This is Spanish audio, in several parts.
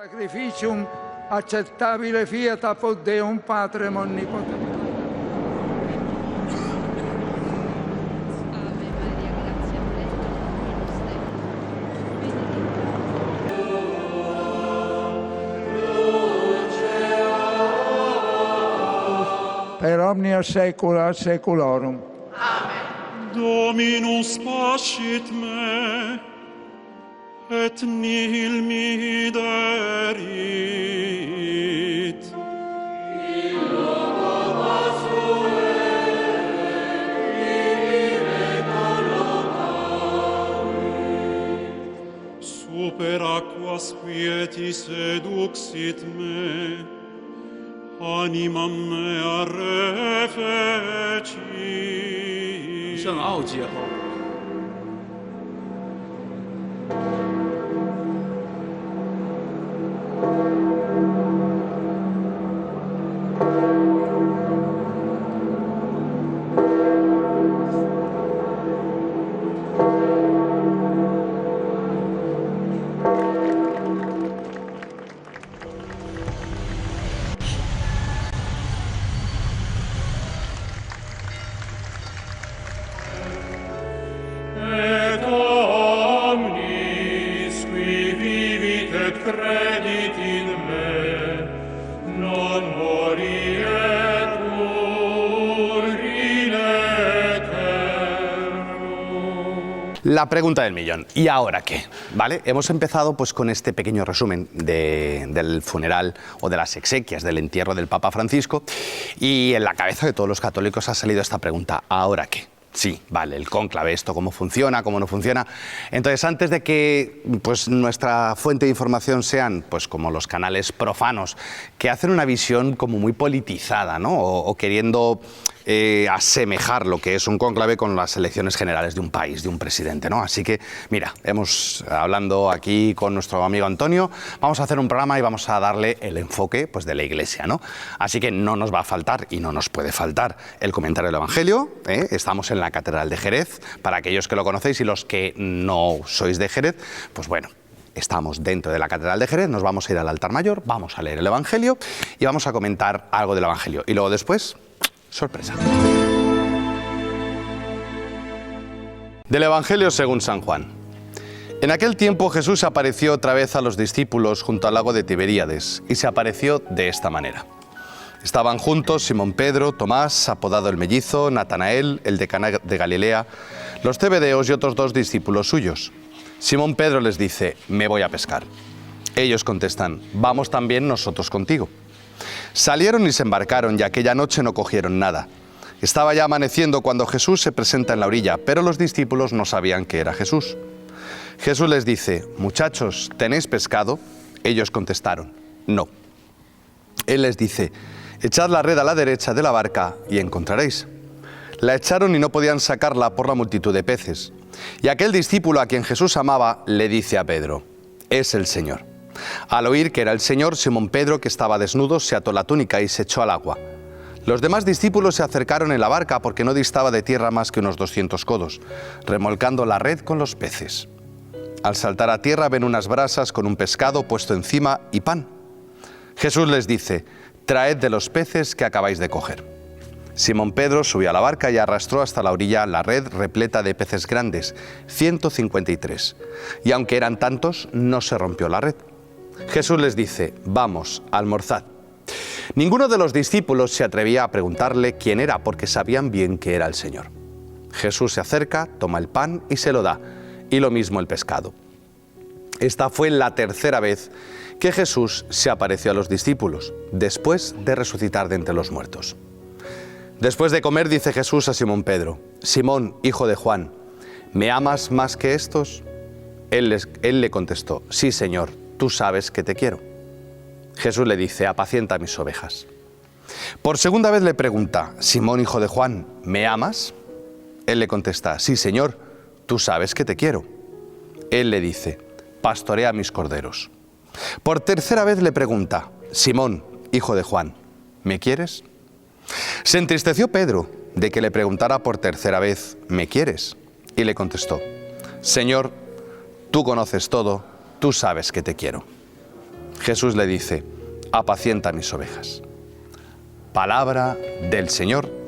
Sacrificium accettabile fiat apud Deum Patrem omnipotens. Per omnia saecula saeculorum. Amen. Dominus pascit me, et nihil mihi derit. Illo Doma sue, vivere collocamit. Super aquas quieti seduxit me, animam mea refeci. 圣奥皆后。 Et omnis qui vivit et credit in me, non morietur in aeterno. La pregunta del millón. ¿Y ahora qué? ¿Vale? Hemos empezado pues con este pequeño resumen del funeral o de las exequias del entierro del Papa Francisco, y en la cabeza de todos los católicos ha salido esta pregunta: ¿ahora qué? Sí, vale, el cónclave, esto cómo funciona, cómo no funciona. Entonces, antes de que pues, nuestra fuente de información sean pues, como los canales profanos, que hacen una visión como muy politizada, ¿no? O queriendo asemejar lo que es un cónclave con las elecciones generales de un país, de un presidente, ¿no? Así que, mira, hablando aquí con nuestro amigo Antonio, vamos a hacer un programa y vamos a darle el enfoque pues, de la Iglesia, ¿no? Así que no nos va a faltar y no nos puede faltar el comentario del Evangelio, ¿eh? Estamos en la Catedral de Jerez, para aquellos que lo conocéis, y los que no sois de Jerez, pues bueno, estamos dentro de la Catedral de Jerez, nos vamos a ir al altar mayor, vamos a leer el Evangelio y vamos a comentar algo del Evangelio. Y luego después, sorpresa. Del Evangelio según San Juan. En aquel tiempo Jesús apareció otra vez a los discípulos junto al lago de Tiberíades, y se apareció de esta manera. Estaban juntos Simón Pedro, Tomás, apodado el Mellizo, Natanael, el de Caná de Galilea, los Zebedeos y otros dos discípulos suyos. Simón Pedro les dice: me voy a pescar. Ellos contestan: vamos también nosotros contigo. Salieron y se embarcaron, y aquella noche no cogieron nada. Estaba ya amaneciendo cuando Jesús se presenta en la orilla, pero los discípulos no sabían que era Jesús. Jesús les dice: muchachos, ¿tenéis pescado? Ellos contestaron: no. Él les dice: echad la red a la derecha de la barca y encontraréis. La echaron y no podían sacarla por la multitud de peces. Y aquel discípulo a quien Jesús amaba le dice a Pedro: es el Señor. Al oír que era el Señor, Simón Pedro, que estaba desnudo, se ató la túnica y se echó al agua. Los demás discípulos se acercaron en la barca porque no distaba de tierra más que unos 200 codos, remolcando la red con los peces. Al saltar a tierra ven unas brasas con un pescado puesto encima y pan. Jesús les dice: traed de los peces que acabáis de coger. Simón Pedro subió a la barca y arrastró hasta la orilla la red repleta de peces grandes, 153. Y aunque eran tantos, no se rompió la red. Jesús les dice: vamos, almorzad. Ninguno de los discípulos se atrevía a preguntarle quién era, porque sabían bien que era el Señor. Jesús se acerca, toma el pan y se lo da, y lo mismo el pescado. Esta fue la tercera vez que Jesús se apareció a los discípulos, después de resucitar de entre los muertos. Después de comer, dice Jesús a Simón Pedro: Simón, hijo de Juan, ¿me amas más que estos? Él le contestó: sí, Señor, tú sabes que te quiero. Jesús le dice: apacienta mis ovejas. Por segunda vez le pregunta: Simón, hijo de Juan, ¿me amas? Él le contesta: sí, Señor, tú sabes que te quiero. Él le dice: pastorea mis corderos. Por tercera vez le pregunta: Simón, hijo de Juan, ¿me quieres? Se entristeció Pedro de que le preguntara por tercera vez: ¿me quieres? Y le contestó: Señor, tú conoces todo, tú sabes que te quiero. Jesús le dice: apacienta mis ovejas. Palabra del Señor.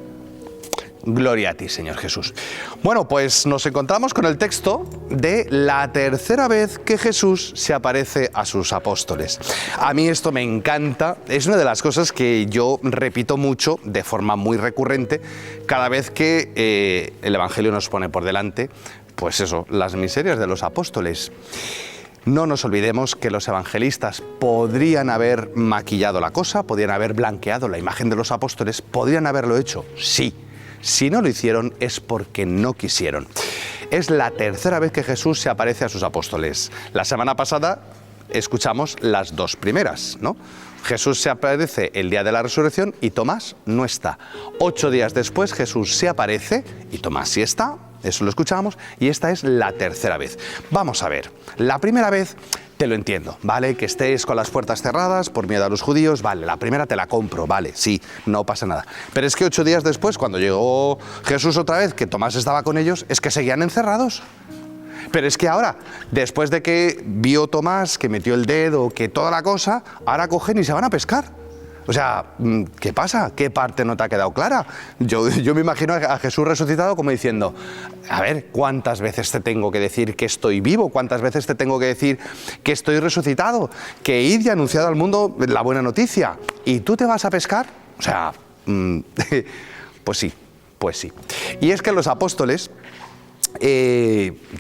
Gloria a ti, Señor Jesús. Bueno, pues nos encontramos con el texto de la tercera vez que Jesús se aparece a sus apóstoles. A mí esto me encanta, es una de las cosas que yo repito mucho de forma muy recurrente cada vez que el Evangelio nos pone por delante, pues eso, las miserias de los apóstoles. No nos olvidemos que los evangelistas podrían haber maquillado la cosa, podrían haber blanqueado la imagen de los apóstoles, podrían haberlo hecho, sí. Si no lo hicieron es porque no quisieron. Es la tercera vez que Jesús se aparece a sus apóstoles. La semana pasada escuchamos las dos primeras, ¿no? Jesús se aparece el día de la resurrección y Tomás no está. 8 días después Jesús se aparece y Tomás sí está, eso lo escuchamos, y esta es la tercera vez. Vamos a ver, la primera vez te lo entiendo, ¿vale? Que estés con las puertas cerradas por miedo a los judíos, vale, la primera te la compro, vale, sí, no pasa nada. Pero es que 8 días después, cuando llegó Jesús otra vez, que Tomás estaba con ellos, es que seguían encerrados. Pero es que ahora, después de que vio Tomás, que metió el dedo, que toda la cosa, ahora cogen y se van a pescar. O sea, ¿qué pasa? ¿Qué parte no te ha quedado clara? Yo me imagino a Jesús resucitado como diciendo: a ver, ¿cuántas veces te tengo que decir que estoy vivo? ¿Cuántas veces te tengo que decir que estoy resucitado? Que id y anunciado al mundo la buena noticia. ¿Y tú te vas a pescar? O sea, pues sí, pues sí. Y es que los apóstoles...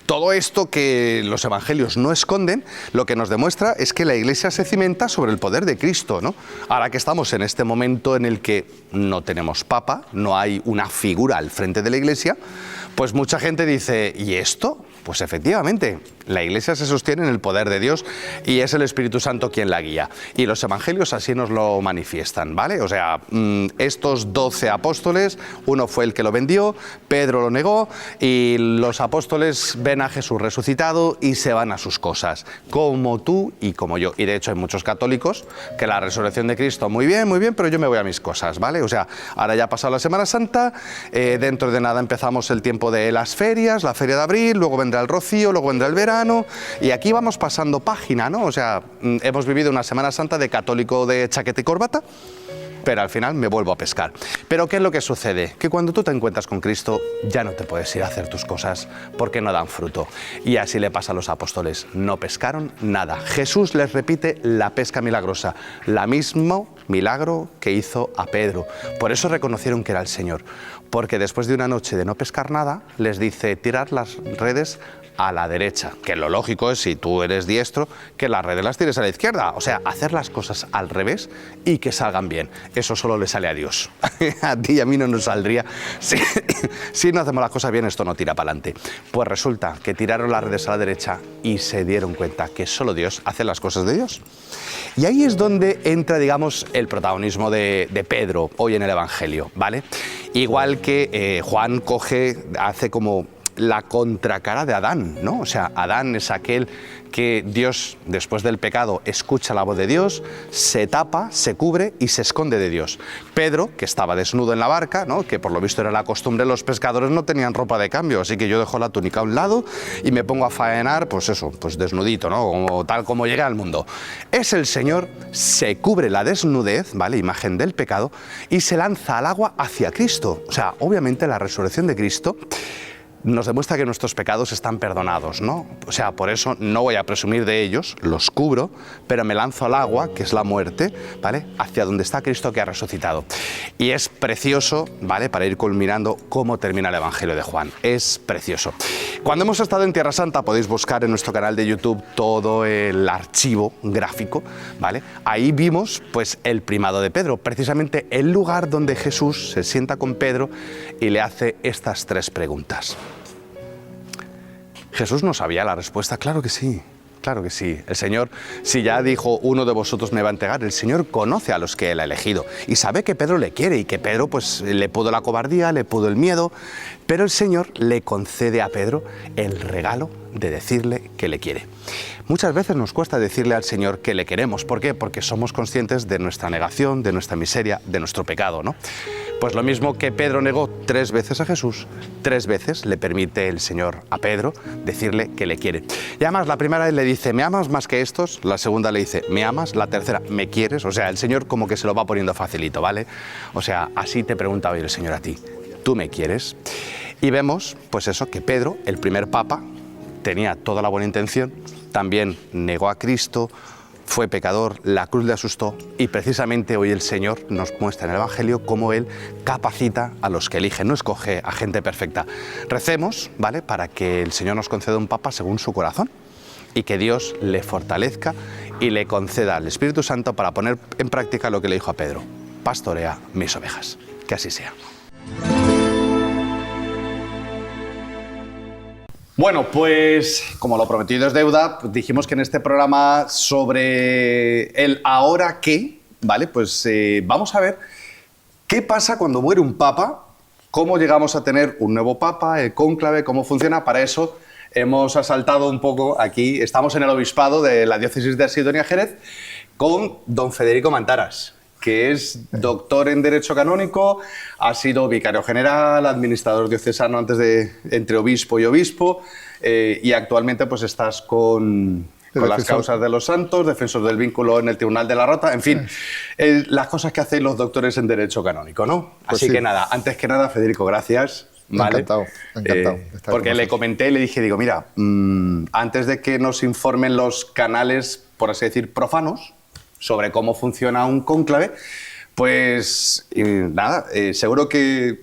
todo esto que los evangelios no esconden, lo que nos demuestra es que la Iglesia se cimenta sobre el poder de Cristo, ¿no? Ahora que estamos en este momento en el que no tenemos papa, no hay una figura al frente de la Iglesia, pues mucha gente dice: ¿y esto? Pues efectivamente, la Iglesia se sostiene en el poder de Dios y es el Espíritu Santo quien la guía. Y los evangelios así nos lo manifiestan, ¿vale? O sea, estos 12 apóstoles, uno fue el que lo vendió, Pedro lo negó, y los apóstoles ven a Jesús resucitado y se van a sus cosas, como tú y como yo. Y de hecho hay muchos católicos que la resurrección de Cristo, muy bien, pero yo me voy a mis cosas, ¿vale? O sea, ahora ya ha pasado la Semana Santa, dentro de nada empezamos el tiempo de las ferias, la feria de abril, luego vendrá el rocío, luego vendrá el verano, y aquí vamos pasando página, ¿no? O sea, hemos vivido una Semana Santa de católico de chaqueta y corbata, pero al final me vuelvo a pescar. Pero ¿qué es lo que sucede? Que cuando tú te encuentras con Cristo ya no te puedes ir a hacer tus cosas porque no dan fruto. Y así le pasa a los apóstoles, no pescaron nada. Jesús les repite la pesca milagrosa, la mismo milagro que hizo a Pedro. Por eso reconocieron que era el Señor, porque después de una noche de no pescar nada, les dice: tirad las redes a la derecha, que lo lógico es, si tú eres diestro, que las redes las tires a la izquierda, o sea, hacer las cosas al revés y que salgan bien. Eso solo le sale a Dios. A ti y a mí no nos saldría. Si no hacemos las cosas bien, esto no tira para adelante. Pues resulta que tiraron las redes a la derecha y se dieron cuenta que solo Dios hace las cosas de Dios. Y ahí es donde entra, digamos, el protagonismo de Pedro hoy en el Evangelio, ¿vale? Igual que Juan hace como la contracara de Adán, ¿no? O sea, Adán es aquel que Dios, después del pecado, escucha la voz de Dios, se tapa, se cubre y se esconde de Dios. Pedro, que estaba desnudo en la barca, ¿no? Que por lo visto era la costumbre, los pescadores no tenían ropa de cambio, así que yo dejo la túnica a un lado y me pongo a faenar, pues eso, pues desnudito, ¿no? Tal como llega al mundo. Es el Señor, se cubre la desnudez, ¿vale? Imagen del pecado, y se lanza al agua hacia Cristo. O sea, obviamente la resurrección de Cristo nos demuestra que nuestros pecados están perdonados, ¿no? O sea, por eso no voy a presumir de ellos, los cubro, pero me lanzo al agua, que es la muerte, ¿vale? Hacia donde está Cristo que ha resucitado. Y es precioso, ¿vale? Para ir culminando cómo termina el Evangelio de Juan. Es precioso. Cuando hemos estado en Tierra Santa podéis buscar en nuestro canal de YouTube todo el archivo gráfico, ¿vale? Ahí vimos, pues, el primado de Pedro, precisamente el lugar donde Jesús se sienta con Pedro y le hace estas 3 preguntas. Jesús no sabía la respuesta, claro que sí. Claro que sí. El Señor, si ya dijo: uno de vosotros me va a entregar, el Señor conoce a los que Él ha elegido y sabe que Pedro le quiere y que Pedro, pues, le pudo la cobardía, le pudo el miedo, Pero el Señor le concede a Pedro el regalo de decirle que le quiere. Muchas veces nos cuesta decirle al Señor que le queremos. ¿Por qué? Porque somos conscientes de nuestra negación, de nuestra miseria, de nuestro pecado, ¿no? Pues lo mismo que Pedro negó 3 veces a Jesús, 3 veces le permite el Señor a Pedro decirle que le quiere. Y además la primera vez le dice, ¿me amas más que estos? La segunda le dice, ¿me amas? La tercera, ¿me quieres? O sea, el Señor como que se lo va poniendo facilito, ¿vale? O sea, así te pregunta hoy el Señor a ti, ¿tú me quieres? Y vemos, pues eso, que Pedro, el primer papa, tenía toda la buena intención, también negó a Cristo, fue pecador, la cruz le asustó y precisamente hoy el Señor nos muestra en el Evangelio cómo Él capacita a los que elige, no escoge a gente perfecta. Recemos, ¿vale?, para que el Señor nos conceda un papa según su corazón y que Dios le fortalezca y le conceda al Espíritu Santo para poner en práctica lo que le dijo a Pedro, pastorea mis ovejas. Que así sea. Bueno, pues como lo prometido es deuda, dijimos que en este programa sobre el ahora qué, ¿vale? Pues vamos a ver qué pasa cuando muere un papa, cómo llegamos a tener un nuevo papa, el cónclave, cómo funciona. Para eso hemos asaltado un poco aquí, estamos en el obispado de la diócesis de Sidonia Jerez con don Federico Mantaras, que es doctor en Derecho Canónico, ha sido vicario general, administrador diocesano antes de entre obispo y obispo, y actualmente pues estás con las causas de los santos, defensor del vínculo en el Tribunal de la Rota, en fin, las cosas que hacen los doctores en Derecho Canónico, ¿no? Pues Así sí. que nada, antes que nada, Federico, gracias. ¿Vale? Encantado, encantado. de estar Porque con le vosotros. comenté, le dije, digo, mira, antes de que nos informen los canales, por así decir, profanos, sobre cómo funciona un cónclave, pues nada, seguro que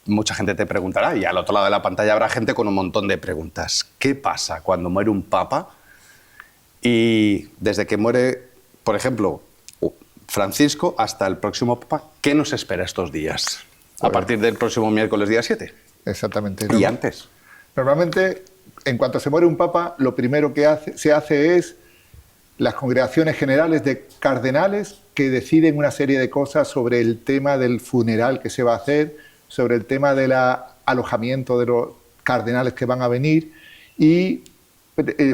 mucha gente te preguntará y al otro lado de la pantalla habrá gente con un montón de preguntas. ¿Qué pasa cuando muere un papa y desde que muere, por ejemplo, Francisco hasta el próximo papa, qué nos espera estos días? A Pues- partir del próximo miércoles día 7 Exactamente. y antes. Normalmente, en cuanto se muere un papa, lo primero que se hace es las congregaciones generales de cardenales que deciden una serie de cosas sobre el tema del funeral que se va a hacer, sobre el tema del alojamiento de los cardenales que van a venir y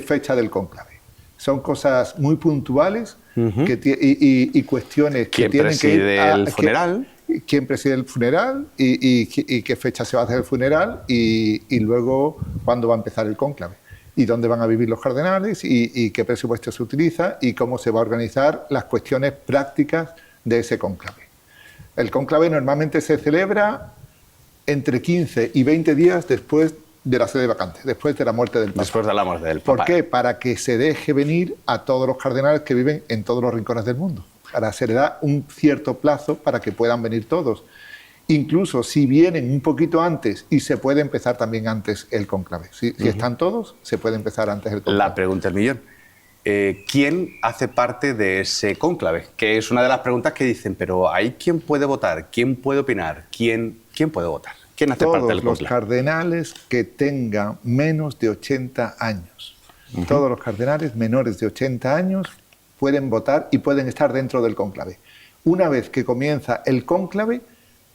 fecha del cónclave. Son cosas muy puntuales y cuestiones que ¿Quién tienen preside el funeral? Quién preside el funeral y qué fecha se va a hacer el funeral y luego cuándo va a empezar el cónclave y dónde van a vivir los cardenales y qué presupuesto se utiliza y cómo se va a organizar las cuestiones prácticas de ese cónclave. El cónclave normalmente se celebra entre 15 y 20 días después de la sede vacante, después de la muerte del papa. Después de la muerte del papa. ¿Por qué? Para que se deje venir a todos los cardenales que viven en todos los rincones del mundo. Ahora se le da un cierto plazo para que puedan venir todos. Incluso si vienen un poquito antes y se puede empezar también antes el cónclave. Si están todos, se puede empezar antes el cónclave. La pregunta del millón. ¿Quién hace parte de ese cónclave? Que es una de las preguntas que dicen, pero ¿hay quién puede votar? ¿Quién puede opinar? ¿Quién puede votar? ¿Quién hace parte Todos del los cónclave? cardenales que tengan menos de 80 años. Todos los cardenales menores de 80 años pueden votar y pueden estar dentro del cónclave. Una vez que comienza el cónclave,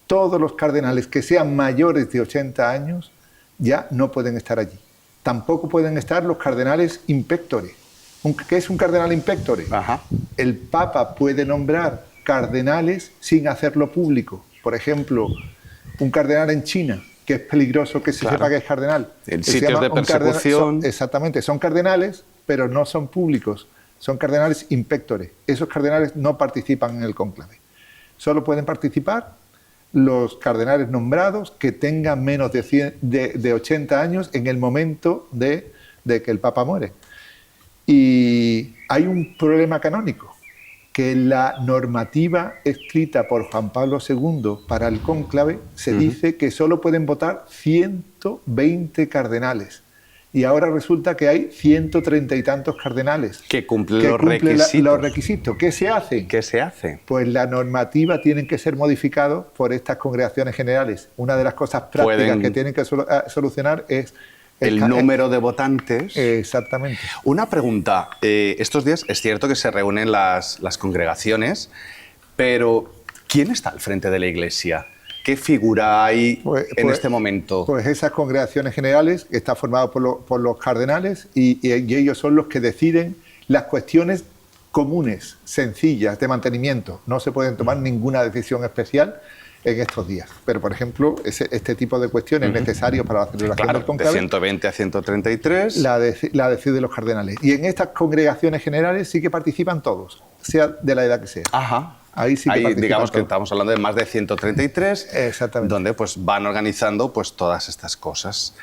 todos los cardenales que sean mayores de 80 años ya no pueden estar allí. Tampoco pueden estar los cardenales impectores. ¿Qué es un cardenal impectore? Ajá. El Papa puede nombrar cardenales sin hacerlo público. Por ejemplo, un cardenal en China, que es peligroso que se Claro. sepa que es cardenal. En que se sitios llama de un cardenal- persecución. exactamente, son cardenales, pero no son públicos. Son cardenales impectores. Esos cardenales no participan en el cónclave. Solo pueden participar los cardenales nombrados que tengan menos de 80 años en el momento de que el Papa muere. Y hay un problema canónico, que la normativa escrita por Juan Pablo II para el cónclave se dice que solo pueden votar 120 cardenales. Y ahora resulta que hay 130 y tantos cardenales Que cumplen que los cumplen requisitos. los requisitos. ¿Qué se hace? ¿Qué se hace? Pues la normativa tiene que ser modificada por estas congregaciones generales. Una de las cosas prácticas Pueden- que tienen que solucionar es El número de votantes. Exactamente. Una pregunta. Estos días es cierto que se reúnen las congregaciones, pero ¿quién está al frente de la Iglesia? ¿Qué figura hay en Pues- este momento? Pues esas congregaciones generales está formado por los cardenales y ellos son los que deciden las cuestiones comunes, sencillas, de mantenimiento. No se pueden tomar ninguna decisión especial en estos días. Pero, por ejemplo, este tipo de cuestiones necesarios para la celebración Claro, del de conclave 120 a 133. la deciden los cardenales. Y en estas congregaciones generales sí que participan todos, sea de la edad que sea. Ajá. Ahí sí que participan digamos que todos. estamos hablando de más de 133, Exactamente. donde pues van organizando pues todas estas cosas.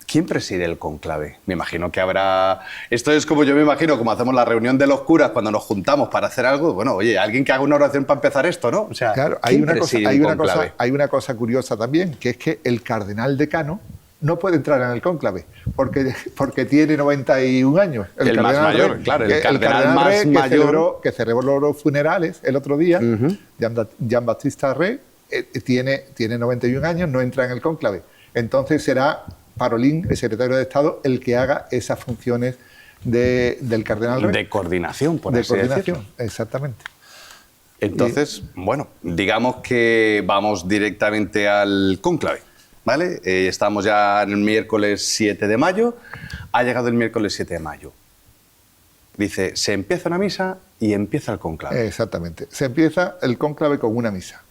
¿Quién preside el conclave? Me imagino que habrá... Esto es como yo me imagino, como hacemos la reunión de los curas cuando nos juntamos para hacer algo. Bueno, oye, alguien que haga una oración para empezar esto, ¿no? O sea, Claro, hay ¿quién una, cosa, preside hay, el una conclave? cosa, hay una cosa curiosa también, que es que el cardenal decano no puede entrar en el cónclave porque tiene 91 años. El más cardenal mayor, rey, claro, el que- cardenal más rey mayor. que celebró los funerales el otro día, Jean Baptiste Rey, tiene 91 años, no entra en el cónclave. Entonces será Parolín, el secretario de Estado, el que haga esas funciones del cardenal rey. De coordinación, por De así coordinación, decirlo. exactamente. Entonces, bueno, digamos que vamos directamente al cónclave, ¿vale? Estamos ya en el miércoles 7 de mayo, ha llegado el miércoles 7 de mayo. Dice, se empieza una misa y empieza el cónclave. Exactamente. Se empieza el cónclave con una misa.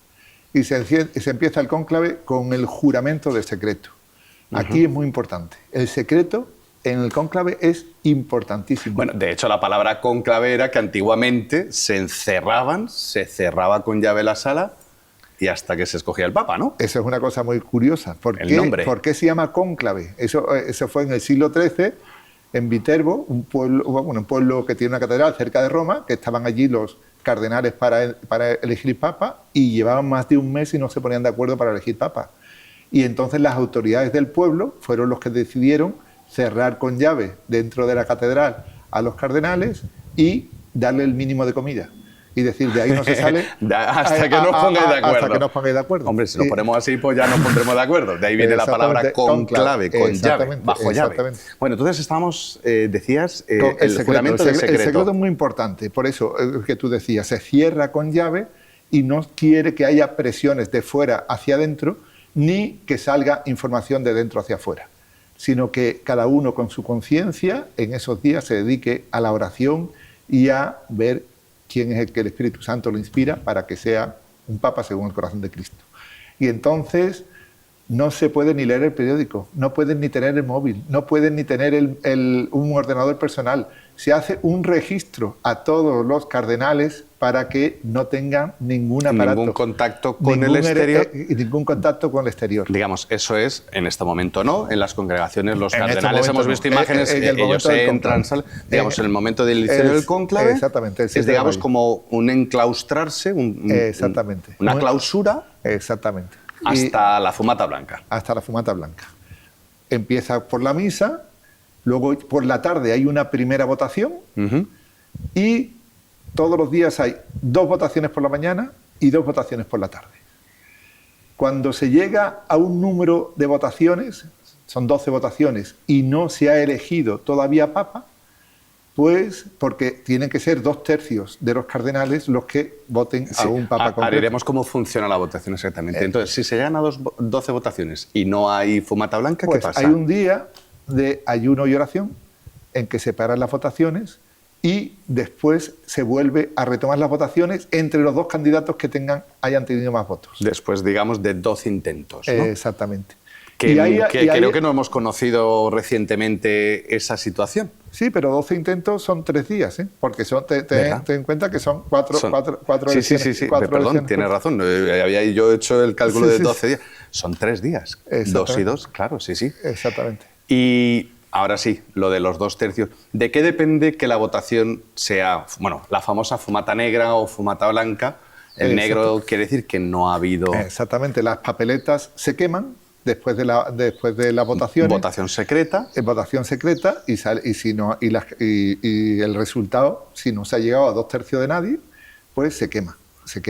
Y se empieza el cónclave con el juramento del secreto. Aquí es muy importante. El secreto en el cónclave es importantísimo. Bueno, de hecho, la palabra cónclave era que antiguamente se cerraba con llave la sala y hasta que se escogía el papa, ¿no? Eso es una cosa muy curiosa. El nombre. ¿Por qué se llama cónclave? Eso fue en el siglo XIII, en Viterbo, un pueblo que tiene una catedral cerca de Roma, que estaban allí los cardenales para elegir papa y llevaban más de un mes y no se ponían de acuerdo para elegir papa. Y entonces las autoridades del pueblo fueron los que decidieron cerrar con llave dentro de la catedral a los cardenales y darle el mínimo de comida. Y decir, de ahí no se sale hasta que nos pongáis de acuerdo. Hasta que nos pongáis de acuerdo. Hombre, si nos ponemos así, pues ya nos pondremos de acuerdo. De ahí viene la palabra Exactamente, conclave, con llave, exactamente, bajo llave. exactamente. Bueno, entonces estábamos, decías, Con el juramento del secreto. El secreto es muy importante, por eso que tú decías, se cierra con llave y no quiere que haya presiones de fuera hacia adentro ni que salga información de dentro hacia afuera, sino que cada uno con su conciencia en esos días se dedique a la oración y a ver quién es el que el Espíritu Santo lo inspira para que sea un papa según el corazón de Cristo. Y entonces no se puede ni leer el periódico, no pueden ni tener el móvil, no pueden ni tener un ordenador personal. Se hace un registro a todos los cardenales para que no tengan ningún aparato. Ningún contacto con el exterior. Ningún contacto con el exterior. Digamos, eso es, en este momento no, en las congregaciones los En este cardenales momento hemos visto no. imágenes, En el ellos momento del entran, conclave. salen, digamos, en el momento del inicio del conclave, exactamente, el 7 es de digamos mayo. como un enclaustrarse, Exactamente. una clausura Exactamente. Y hasta la fumata blanca. hasta la fumata blanca. Empieza por la misa, luego por la tarde hay una primera votación Ujú. y todos los días hay 2 votaciones por la mañana y 2 votaciones por la tarde. Cuando se llega a un número de votaciones, son 12 votaciones, y no se ha elegido todavía papa, pues porque tienen que ser 2/3 de los cardenales los que voten a un papa concreto. Haremos cómo funciona la votación exactamente. Entonces, si se llegan a 12 votaciones y no hay fumata blanca, Pues ¿qué pasa? hay un día de ayuno y oración en que se paran las votaciones y después se vuelve a retomar las votaciones entre los 2 candidatos que hayan tenido más votos. Después, digamos, de 12 intentos, ¿no? Exactamente. Que, Y ahí- que y ahí- creo que no hemos conocido recientemente esa situación. Sí, pero 12 intentos son 3 días, ¿eh? Porque ten ¿Verdad? en cuenta que son 4 Son- elecciones. Sí, 4 perdón, elecciones. tienes razón. Había yo hecho el cálculo Sí, de sí, 12 días. Son 3 días. 2 y 2, claro, sí. Exactamente. Y ahora sí, lo de los 2/3. ¿De qué depende que la votación sea, bueno, la famosa fumata negra o fumata blanca? El Exacto. negro quiere decir que no ha habido Exactamente. Las papeletas se queman después de la votación. votación secreta. Votación secreta y el resultado, si no se ha llegado a 2/3 de nadie, pues se quema. Se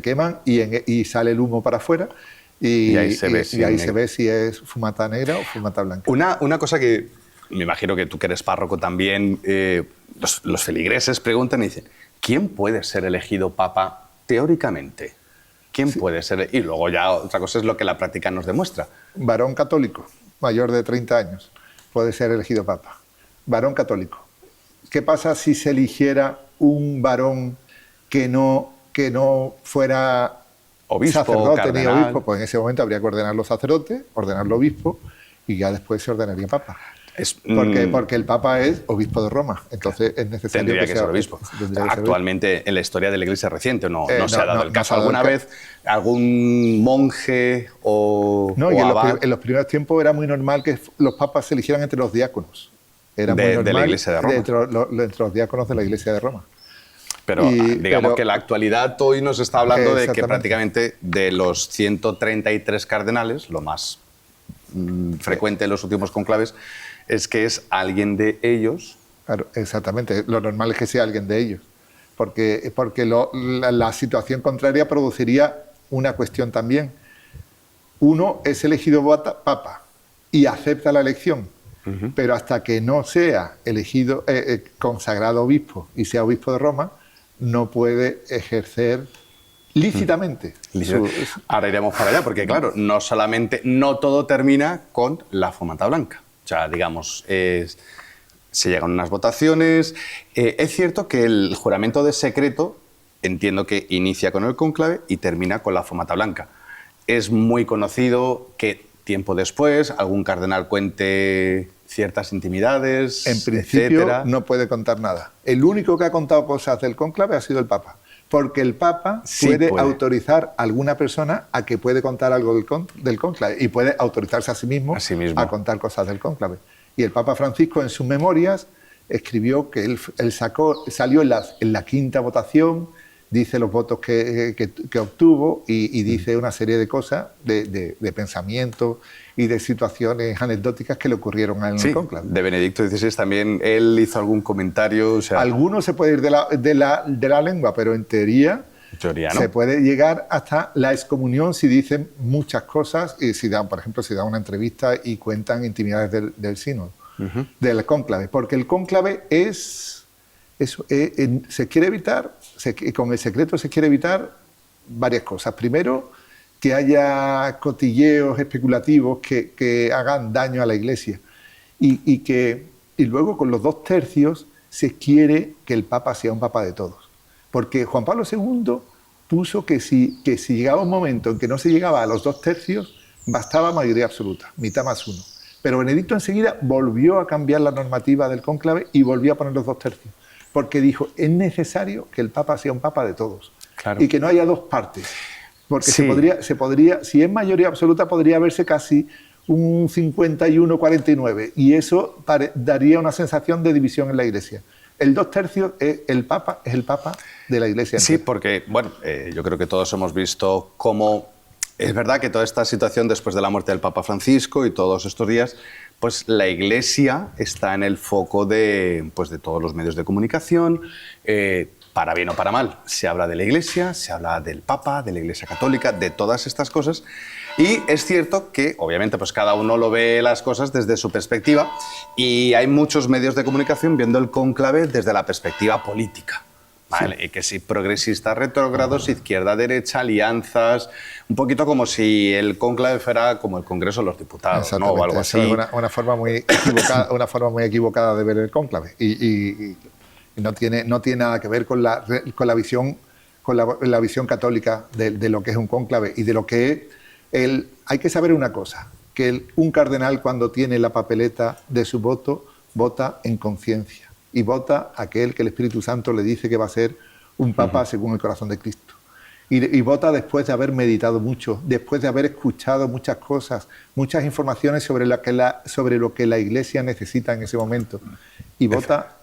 queman y sale el humo para afuera y ahí se ve se ve si es fumata negra o fumata blanca. Una cosa que me imagino que tú que eres párroco también, los feligreses preguntan y dicen, ¿quién puede ser elegido papa teóricamente? ¿Quién puede ser? Y luego ya otra cosa es lo que la práctica nos demuestra. Varón católico, mayor de 30 años, puede ser elegido papa. Varón católico. ¿Qué pasa si se eligiera un varón que no fuera Obispo, sacerdote cardenal. ni obispo? Pues en ese momento habría que ordenarlo sacerdote, ordenarlo obispo y ya después se ordenaría papa. Porque el papa es obispo de Roma, entonces es necesario Tendría que ser obispo. Actualmente en la historia de la Iglesia reciente no se ha dado el caso. ¿Alguna vez algún monje o No, y abad en los primeros tiempos era muy normal que los papas se eligieran entre los diáconos. Era muy normal de la Iglesia de Roma? Entre los diáconos de la Iglesia de Roma. Pero digamos que la actualidad hoy nos está hablando de que prácticamente de los 133 cardenales, lo más frecuente en los últimos conclaves, es que es alguien de ellos. Claro, exactamente. Lo normal es que sea alguien de ellos. Porque la situación contraria produciría una cuestión también. Uno es elegido papa y acepta la elección, pero hasta que no sea elegido, consagrado obispo y sea obispo de Roma, no puede ejercer lícitamente. Ahora iremos para allá, porque claro, no todo termina con la fumata blanca. O sea, digamos, se llegan unas votaciones. Es cierto que el juramento de secreto, entiendo que inicia con el cónclave y termina con la fumata blanca. Es muy conocido que tiempo después algún cardenal cuente ciertas intimidades, en principio, etcétera. No puede contar nada. El único que ha contado cosas del cónclave ha sido el Papa, porque el Papa puede autorizar a alguna persona a que puede contar algo del cónclave y puede autorizarse a sí mismo a contar cosas del cónclave. Y el Papa Francisco, en sus memorias, escribió que él salió en la quinta votación, dice los votos que obtuvo y dice una serie de cosas, de pensamientos y de situaciones anecdóticas que le ocurrieron en el cónclave. De Benedicto XVI también, él hizo algún comentario. O sea, alguno se puede ir de la lengua, pero en teoría ¿no? Se puede llegar hasta la excomunión si dicen muchas cosas y si dan, por ejemplo, si dan una entrevista y cuentan intimidades del sínodo, del cónclave, porque el cónclave se quiere evitar, con el secreto se quiere evitar varias cosas. Primero, que haya cotilleos especulativos que hagan daño a la Iglesia y luego con los 2 tercios se quiere que el Papa sea un Papa de todos. Porque Juan Pablo II puso que si llegaba un momento en que no se llegaba a los 2 tercios, bastaba mayoría absoluta, mitad más 1. Pero Benedicto enseguida volvió a cambiar la normativa del cónclave y volvió a poner los 2 tercios. Porque dijo, es necesario que el Papa sea un Papa de todos. Claro. Y que no haya 2 partes. Porque se podría, si es mayoría absoluta, podría verse casi un 51-49. Y eso daría una sensación de división en la Iglesia. El 2 tercios es el Papa de la Iglesia entera. Sí, porque yo creo que todos hemos visto cómo es verdad que toda esta situación después de la muerte del Papa Francisco y todos estos días, pues la Iglesia está en el foco de todos los medios de comunicación, para bien o para mal. Se habla de la Iglesia, se habla del Papa, de la Iglesia Católica, de todas estas cosas. Y es cierto que, obviamente, pues cada uno lo ve las cosas desde su perspectiva y hay muchos medios de comunicación viendo el cónclave desde la perspectiva política. ¿Vale? Sí. Y que si progresistas retrógrados, izquierda, derecha, alianzas, un poquito como si el cónclave fuera como el Congreso de los Diputados, ¿no? O algo así. Es una forma muy equivocada, de ver el cónclave y no tiene nada que ver con la visión católica de lo que es un cónclave y de lo que es. Hay que saber una cosa, que un cardenal cuando tiene la papeleta de su voto, vota en conciencia y vota aquel que el Espíritu Santo le dice que va a ser un papa según el corazón de Cristo. Y vota después de haber meditado mucho, después de haber escuchado muchas cosas, muchas informaciones sobre lo que la Iglesia necesita en ese momento. Y vota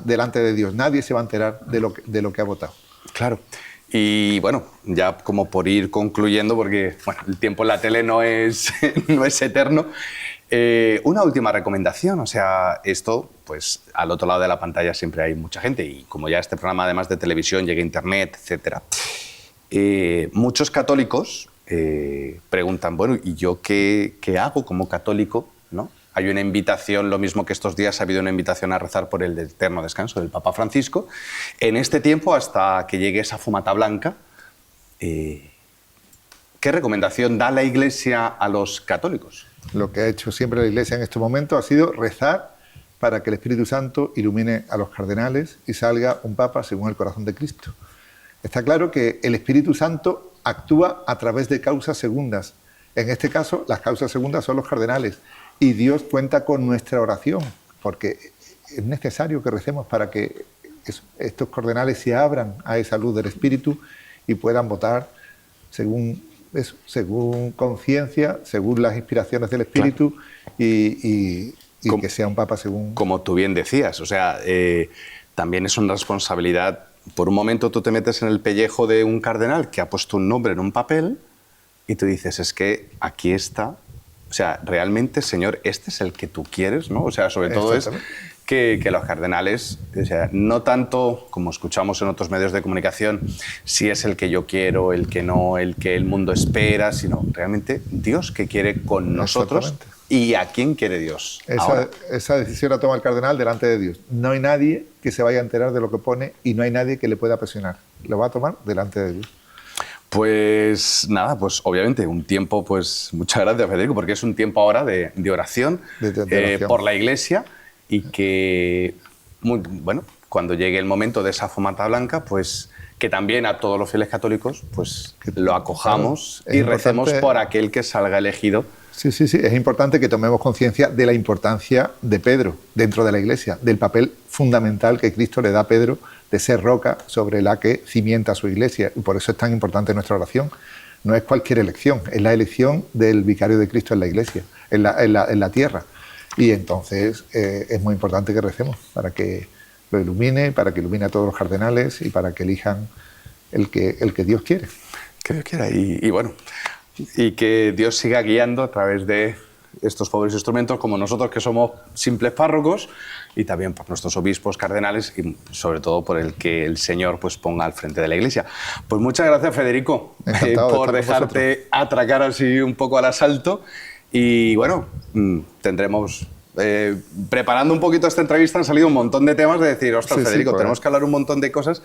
delante de Dios. Nadie se va a enterar de lo que ha votado. Claro. Y bueno, ya como por ir concluyendo, porque el tiempo en la tele no es eterno, una última recomendación. O sea, esto, pues al otro lado de la pantalla siempre hay mucha gente y como ya este programa además de televisión llega a internet, etcétera, muchos católicos preguntan, bueno, ¿y yo qué hago como católico? ¿No? Hay una invitación, lo mismo que estos días ha habido una invitación a rezar por el eterno descanso del Papa Francisco. En este tiempo, hasta que llegue esa fumata blanca, ¿Qué recomendación da la Iglesia a los católicos? Lo que ha hecho siempre la Iglesia en este momento ha sido rezar para que el Espíritu Santo ilumine a los cardenales y salga un Papa según el corazón de Cristo. Está claro que el Espíritu Santo actúa a través de causas segundas. En este caso, las causas segundas son los cardenales. Y Dios cuenta con nuestra oración, porque es necesario que recemos para que estos cardenales se abran a esa luz del Espíritu y puedan votar según conciencia, según las inspiraciones del Espíritu, claro. y que sea un Papa según... Como tú bien decías, o sea, también es una responsabilidad. Por un momento tú te metes en el pellejo de un cardenal que ha puesto un nombre en un papel y tú dices, es que aquí está, o sea, realmente, Señor, este es el que tú quieres, ¿no? O sea, sobre todo es que los cardenales, o sea, no tanto, como escuchamos en otros medios de comunicación, si es el que yo quiero, el que no, el que el mundo espera, sino realmente Dios que quiere con nosotros y a quién quiere Dios. Esa decisión la toma el cardenal delante de Dios. No hay nadie que se vaya a enterar de lo que pone y no hay nadie que le pueda presionar. Lo va a tomar delante de Dios. Pues nada, pues obviamente un tiempo, pues muchas gracias, Federico, porque es un tiempo ahora de oración, por la Iglesia. Y que, bueno, cuando llegue el momento de esa fumata blanca, pues que también a todos los fieles católicos pues lo acojamos y recemos por aquel que salga elegido. Sí, es importante que tomemos conciencia de la importancia de Pedro dentro de la Iglesia, del papel fundamental que Cristo le da a Pedro de ser roca sobre la que cimienta su Iglesia. Y por eso es tan importante nuestra oración. No es cualquier elección, es la elección del vicario de Cristo en la Iglesia, en la tierra. Y entonces es muy importante que recemos para que lo ilumine, para que ilumine a todos los cardenales y para que elijan el que Dios quiere. Que Dios quiera. Y bueno, y que Dios siga guiando a través de estos pobres instrumentos como nosotros, que somos simples párrocos, y también por nuestros obispos, cardenales, y sobre todo por el que el Señor pues ponga al frente de la Iglesia. Pues muchas gracias, Federico, por dejarte atracar así un poco al asalto. Y bueno, tendremos, preparando un poquito esta entrevista, han salido un montón de temas de decir, ostras, Federico, tenemos que hablar un montón de cosas,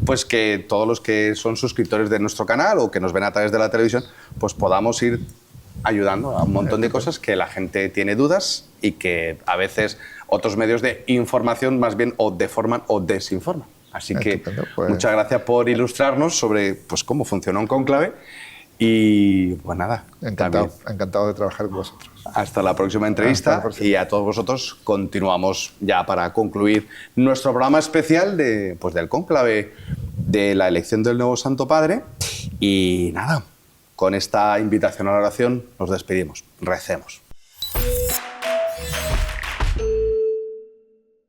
pues que todos los que son suscriptores de nuestro canal o que nos ven a través de la televisión, pues podamos ir ayudando a un montón de cosas que la gente tiene dudas y que a veces otros medios de información más bien o deforman o desinforman. Así que muchas gracias por ilustrarnos sobre pues, cómo funciona un cónclave. Y pues nada, encantado de trabajar con vosotros. Hasta la próxima entrevista y a todos vosotros continuamos ya para concluir nuestro programa especial pues del cónclave de la elección del nuevo Santo Padre. Y nada, con esta invitación a la oración nos despedimos. Recemos.